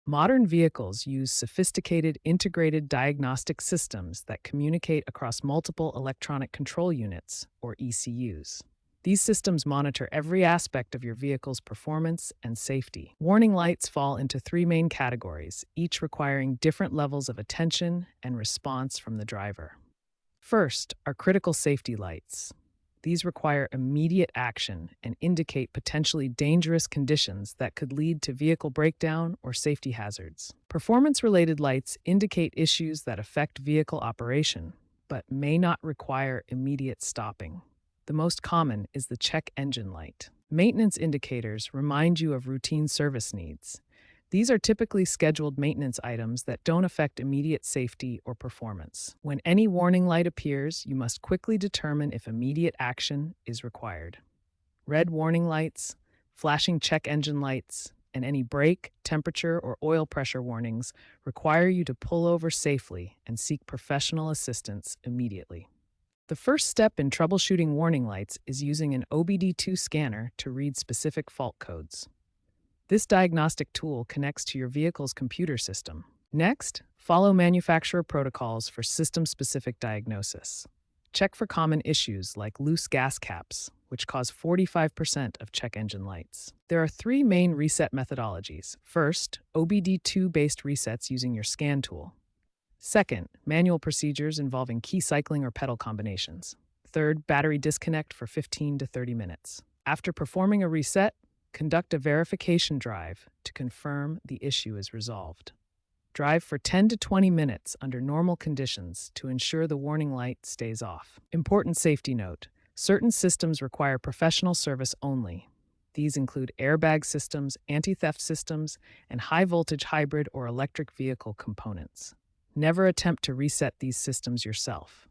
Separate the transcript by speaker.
Speaker 1: Modern vehicles use sophisticated integrated diagnostic systems that communicate across multiple electronic control units, or ECUs. These systems monitor every aspect of your vehicle's performance and safety. Warning lights fall into three main categories, each requiring different levels of attention and response from the driver. First are critical safety lights. These require immediate action and indicate potentially dangerous conditions that could lead to vehicle breakdown or safety hazards. Performance-related lights indicate issues that affect vehicle operation, but may not require immediate stopping. The most common is the check engine light. Maintenance indicators remind you of routine service needs. These are typically scheduled maintenance items that don't affect immediate safety or performance. When any warning light appears, you must quickly determine if immediate action is required. Red warning lights, flashing check engine lights, and any brake, temperature, or oil pressure warnings require you to pull over safely and seek professional assistance immediately. The first step in troubleshooting warning lights is using an OBD2 scanner to read specific fault codes. This diagnostic tool connects to your vehicle's computer system. Next, follow manufacturer protocols for system-specific diagnosis. Check for common issues like loose gas caps, which cause 45% of check engine lights. There are three main reset methodologies. First, OBD2-based resets using your scan tool. Second, manual procedures involving key cycling or pedal combinations. Third, battery disconnect for 15 to 30 minutes. After performing a reset, conduct a verification drive to confirm the issue is resolved. Drive for 10 to 20 minutes under normal conditions to ensure the warning light stays off. Important safety note: certain systems require professional service only. These include airbag systems, anti-theft systems, and high-voltage hybrid or electric vehicle components. Never attempt to reset these systems yourself.